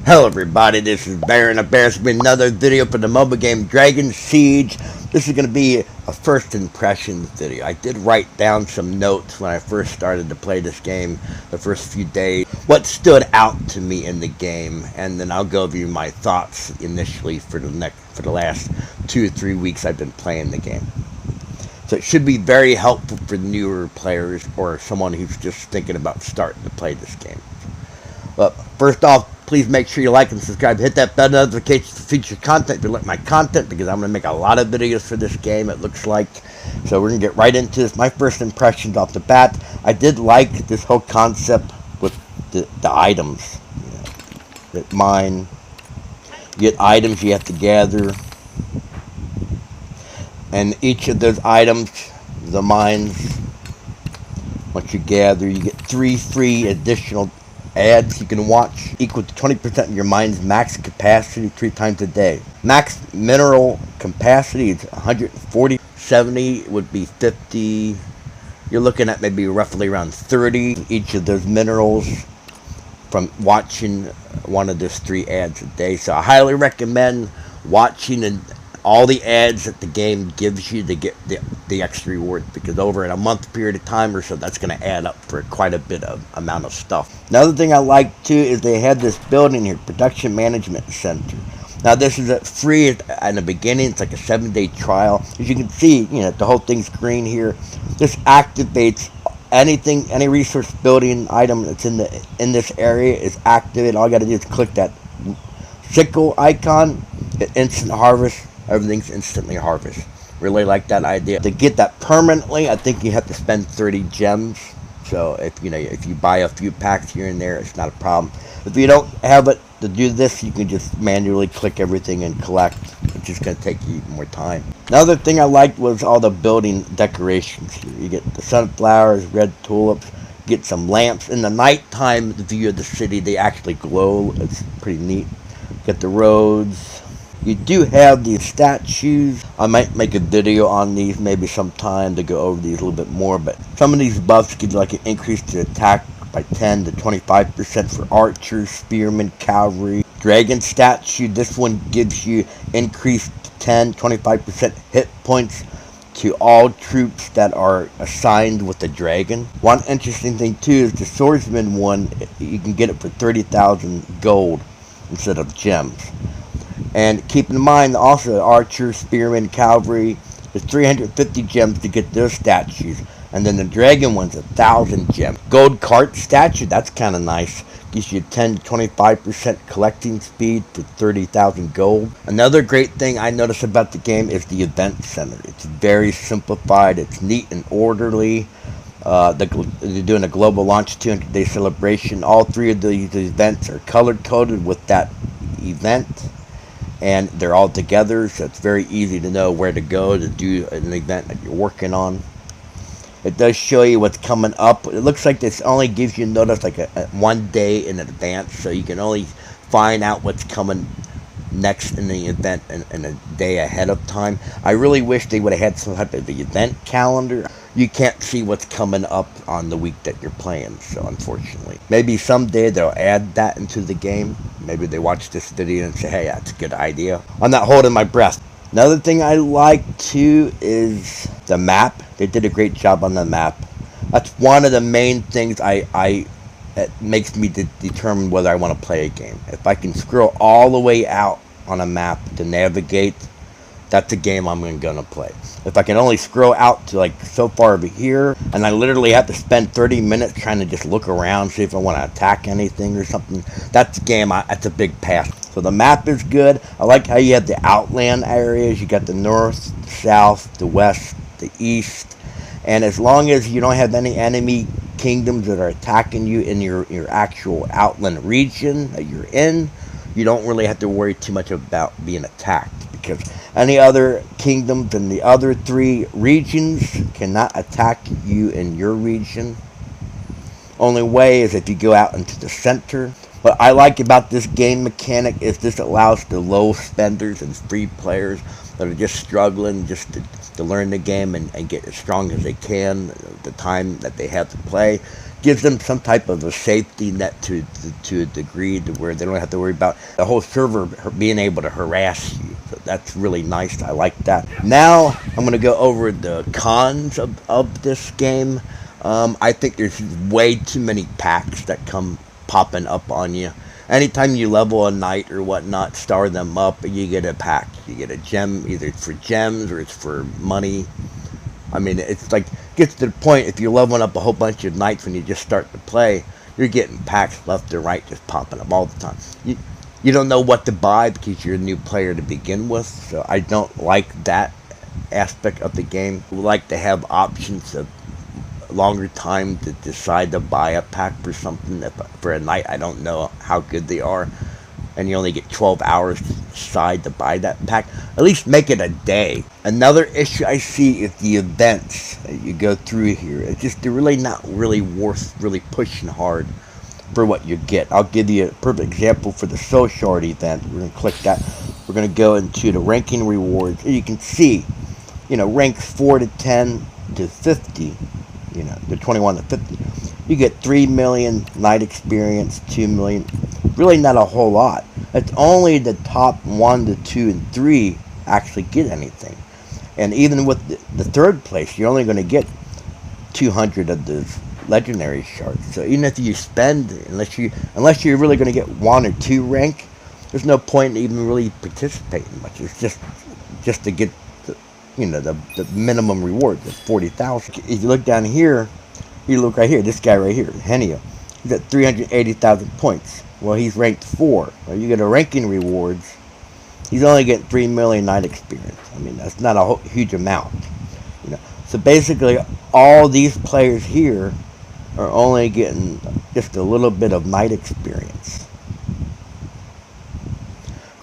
Hello everybody, this is Baron of Bears with another video for the mobile game Dragon Siege. This is going to be a first impressions video. I did write down some notes when I first started to play this game, the first few days, what stood out to me in the game, and then I'll go over you my thoughts initially for the last 2 or 3 weeks I've been playing the game. So it should be very helpful for newer players or someone who's just thinking about starting to play this game. But first off, please make sure you like and subscribe. Hit that bell notification for future content if you like my content, because I'm going to make a lot of videos for this game, it looks like. So we're going to get right into this. My first impressions off the bat, I did like this whole concept with the items. That mine, you get items you have to gather. And each of those items, the mines, once you gather, you get 3 free additional ads you can watch, equal to 20% of your mine's max capacity 3 times a day. Max mineral capacity is 140, 70 would be 50. You're looking at maybe roughly around 30 each of those minerals from watching one of those 3 ads a day. So I highly recommend watching all the ads that the game gives you to get the extra reward, because over in a month period of time or so, that's going to add up for quite a bit of amount of stuff. Another thing I like too is they have this building here, Production Management Center. Now this is free in the beginning. It's like a 7-day trial. As you can see, the whole thing's green here. This activates anything, any resource building item that's in this area is activated. All you got to do is click that sickle icon, instant harvest. Everything's instantly harvest. Really like that idea. To get that permanently, I think you have to spend 30 gems. So if you buy a few packs here and there, it's not a problem. If you don't have it to do this, you can just manually click everything and collect. It's just going to take you more time. Another thing I liked was all the building decorations here. You get the sunflowers, red tulips, get some lamps. In the nighttime, the view of the city, they actually glow. It's pretty neat. Get the roads. You do have these statues. I might make a video on these maybe sometime to go over these a little bit more, but some of these buffs give you like an increase to attack by 10 to 25% for archers, spearmen, cavalry. Dragon statue, this one gives you increased 10-25% hit points to all troops that are assigned with the dragon. One interesting thing too is the swordsman one, you can get it for 30,000 gold instead of gems. And keep in mind also, archer, spearman, cavalry, there's 350 gems to get those statues. And then the dragon one's 1,000 gems. Gold cart statue, that's kind of nice. Gives you 10 to 25% collecting speed for 30,000 gold. Another great thing I noticed about the game is the event center. It's very simplified, it's neat and orderly. They're doing a global launch 200-day celebration. All 3 of these events are color-coded with that event. And they're all together, so it's very easy to know where to go to do an event that you're working on. It does show you what's coming up. It looks like this only gives you notice like a 1 day in advance, so you can only find out what's coming next in the event in a day ahead of time. I really wish they would have had some type of event calendar. You can't see what's coming up on the week that you're playing, so unfortunately. Maybe someday they'll add that into the game. Maybe they watch this video and say, hey, that's a good idea. I'm not holding my breath. Another thing I like too is the map. They did a great job on the map. That's one of the main things that makes me determine whether I want to play a game. If I can scroll all the way out on a map to navigate, that's a game I'm going to play. If I can only scroll out to like so far over here, and I literally have to spend 30 minutes trying to just look around, see if I want to attack anything or something, that's a game, that's a big pass. So the map is good. I like how you have the outland areas. You got the north, the south, the west, the east. And as long as you don't have any enemy kingdoms that are attacking you in your actual outland region that you're in, you don't really have to worry too much about being attacked, because any other kingdoms in the other 3 regions cannot attack you in your region. Only way is if you go out into the center. What I like about this game mechanic is this allows the low spenders and free players that are just struggling just to learn the game and get as strong as they can, the time that they have to play. Gives them some type of a safety net to a degree to where they don't have to worry about the whole server being able to harass you. So that's really nice. I like that. Now I'm going to go over the cons of this game. I think there's way too many packs that come popping up on you. Anytime you level a knight or whatnot, star them up, you get a pack. You get a gem, either it's for gems or it's for money. I mean, it's like, gets to the point, if you're leveling up a whole bunch of knights when you just start to play, you're getting packs left and right just popping up all the time. You don't know what to buy because you're a new player to begin with, so I don't like that aspect of the game. I like to have options of longer time to decide to buy a pack for something. For a knight, I don't know how good they are, and you only get 12 hours to decide to buy that pack. At least make it a day. Another issue I see is the events that you go through here. It's just, they're really not really worth really pushing hard for what you get. I'll give you a perfect example for the Soul Shard event. We're going to click that. We're going to go into the ranking rewards. And you can see, ranks 4 to 10 to 50. The 21 to 50. You get 3 million knight experience, 2 million. Really not a whole lot. It's only the top 1 to 2 and 3 actually get anything. And even with the third place, you're only going to get 200 of those legendary shards. So even if you spend, unless you're really going to get 1 or 2 rank, there's no point in even really participating much. It's just to get the minimum reward, the 40,000. If you look down here, you look right here, this guy right here, Henio, he's at 380,000 points. Well, he's ranked 4. Well, you get a ranking rewards, he's only getting 3 million knight experience. I mean, that's not a huge amount. So basically, all these players here are only getting just a little bit of knight experience.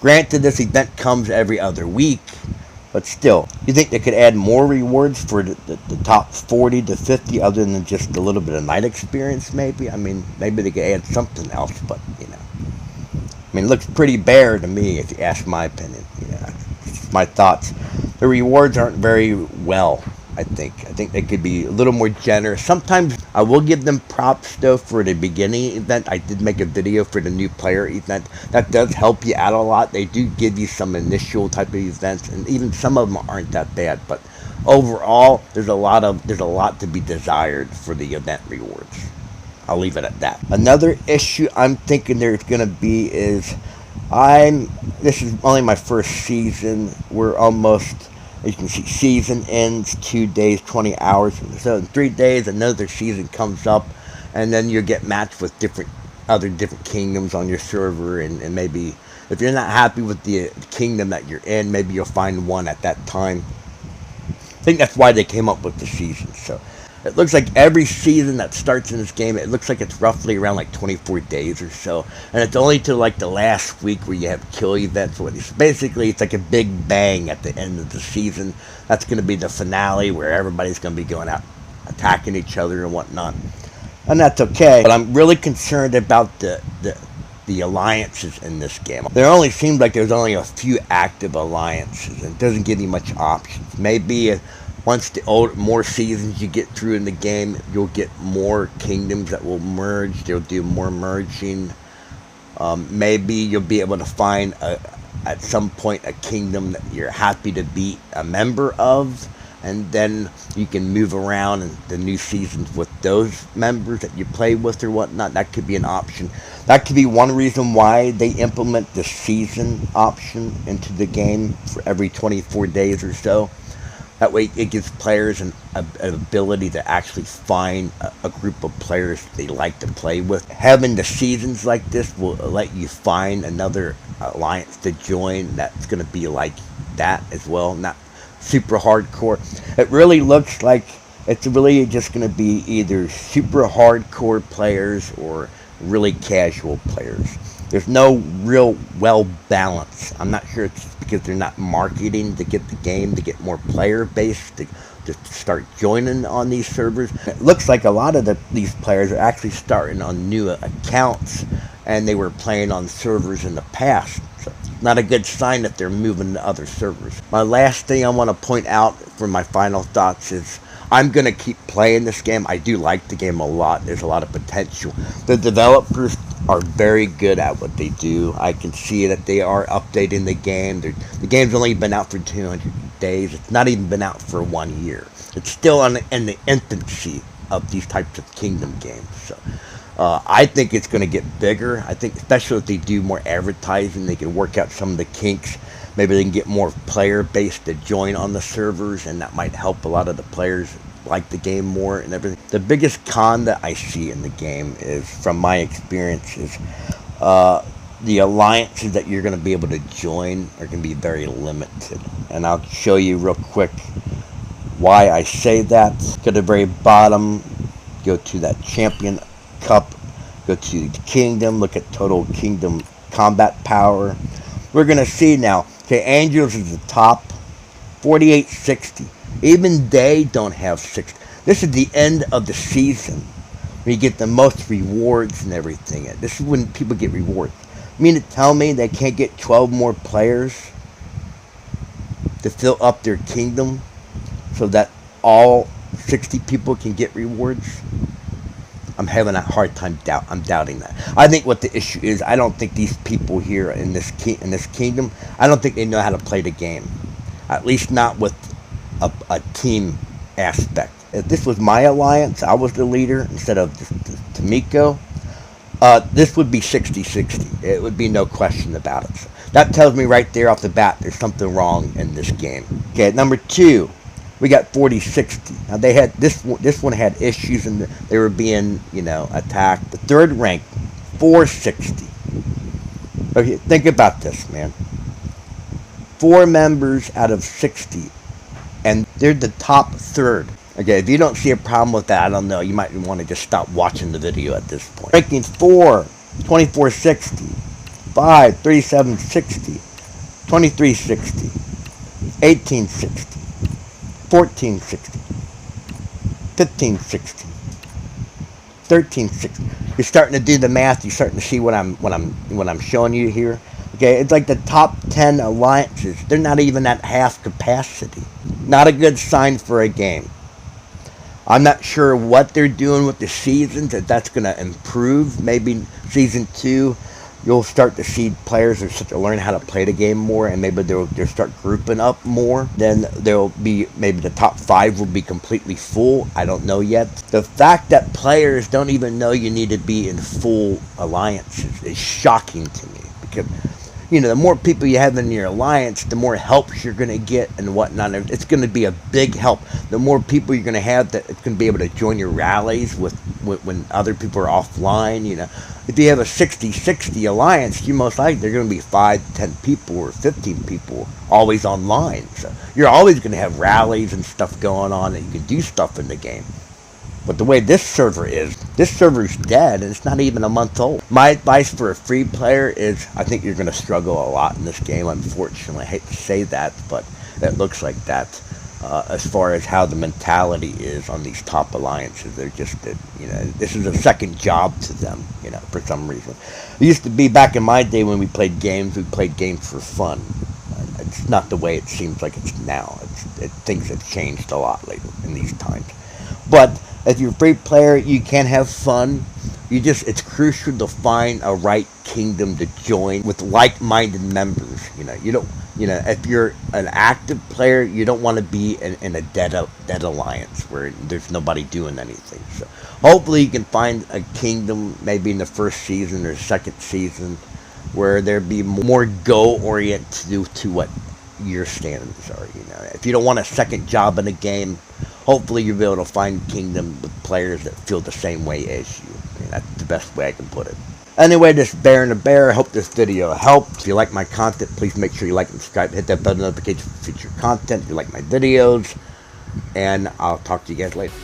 Granted, this event comes every other week, but still, you think they could add more rewards for the top 40 to 50 other than just a little bit of knight experience, maybe? I mean, maybe they could add something else, but, I mean, it looks pretty bare to me, if you ask my opinion. It's my thoughts. The rewards aren't very well, I think. I think they could be a little more generous. Sometimes I will give them props, though, for the beginning event. I did make a video for the new player event. That does help you out a lot. They do give you some initial type of events, and even some of them aren't that bad. But overall, there's a lot to be desired for the event rewards. I'll leave it at that. Another issue I'm thinking there's going to be is, this is only my first season. We're almost, as you can see, season ends 2 days, 20 hours. So in 3 days, another season comes up, and then you get matched with different kingdoms on your server, and maybe if you're not happy with the kingdom that you're in, maybe you'll find one at that time. I think that's why they came up with the season. So it looks like every season that starts in this game, it looks like it's roughly around like 24 days or so. And it's only to like the last week where you have kill events. So basically, it's like a big bang at the end of the season. That's going to be the finale where everybody's going to be going out attacking each other and whatnot. And that's okay. But I'm really concerned about the alliances in this game. There only seems like there's only a few active alliances, and it doesn't give you much options. Maybe once more seasons you get through in the game, you'll get more kingdoms that will merge. They'll do more merging. Maybe you'll be able to find at some point a kingdom that you're happy to be a member of, and then you can move around in the new seasons with those members that you play with or whatnot. That could be an option. That could be one reason why they implement the season option into the game for every 24 days or so. That way it gives players an ability to actually find a group of players they like to play with. Having the seasons like this will let you find another alliance to join that's going to be like that as well, not super hardcore. It really looks like it's really just going to be either super hardcore players or really casual players. There's no real well balance. I'm not sure it's because they're not marketing to get the game to get more player base to start joining on these servers. It looks like a lot of these players are actually starting on new accounts, and they were playing on servers in the past. So Not a good sign that they're moving to other servers. My last thing I want to point out for my final thoughts is I'm going to keep playing this game. I do like the game a lot. There's a lot of potential. The developers are very good at what they do. I can see that they are updating the game. The game's only been out for 200 days. It's not even been out for 1 year. It's still in the infancy of these types of Kingdom games. So I think it's going to get bigger. I think especially if they do more advertising, they can work out some of the kinks. Maybe they can get more player base to join on the servers, and that might help a lot of the players like the game more and everything. The biggest con that I see in the game is, from my experience, is the alliances that you're going to be able to join are going to be very limited. And I'll show you real quick why I say that. Go to the very bottom, go to that Champion Cup, go to the Kingdom, look at total Kingdom combat power. We're going to see now, okay, Angels is the top, 4860. Even they don't have 60. This is the end of the season when you get the most rewards and everything. This is when people get rewards. You mean to tell me they can't get 12 more players to fill up their kingdom so that all 60 people can get rewards? I'm having a hard time I'm doubting that. I think what the issue is, I don't think these people here in this kingdom, I don't think they know how to play the game. At least not with a team aspect. If this was my alliance, I was the leader instead of Tomiko, this would be 60-60. It would be no question about it. So that tells me right there off the bat there's something wrong in this game. Okay, number 2. We got 40-60. Now they had this one had issues and they were being, attacked. The third rank, 460. Okay, think about this, man. 4 members out of 60, and they're the top third. Okay, if you don't see a problem with that, I don't know. You might want to just stop watching the video at this point. Rankings 4, 2460, 5, 3760, 2360, 1860. 1460, 1560, 1360. You're starting to do the math. You're starting to see what I'm showing you here. Okay, it's like the top 10 alliances. They're not even at half capacity. Not a good sign for a game. I'm not sure what they're doing with the seasons. That's going to improve. Maybe season 2. You'll start to see players to learn how to play the game more, and maybe they'll start grouping up more. Then there'll be, maybe the top 5 will be completely full. I don't know yet. The fact that players don't even know you need to be in full alliances is shocking to me, because the more people you have in your alliance, the more helps you're going to get and whatnot. It's going to be a big help. The more people you're going to have that it's going to be able to join your rallies with when other people are offline. If you have a 60-60 alliance, you most likely they're going to be 5, 10 people or 15 people always online. So you're always going to have rallies and stuff going on, and you can do stuff in the game. But the way this server's dead, and it's not even a month old. My advice for a free player is, I think you're going to struggle a lot in this game, unfortunately. I hate to say that, but it looks like that. As far as how the mentality is on these top alliances, they're just, this is a second job to them, for some reason. It used to be back in my day when we played games for fun. It's not the way it seems like it's now. Things have changed a lot lately in these times. But if you're a free player, you can have fun. It's crucial to find a right kingdom to join with like-minded members. If you're an active player, you don't want to be in a dead alliance where there's nobody doing anything. So hopefully you can find a kingdom maybe in the first season or second season where there be more goal-oriented to what your standards are. If you don't want a second job in the game, hopefully you'll be able to find kingdom with players that feel the same way as you. That's the best way I can put it. Anyway, this is Bear and the Bear. I hope this video helped. If you like my content, please make sure you like and subscribe. Hit that bell notification for future content if you like my videos. And I'll talk to you guys later.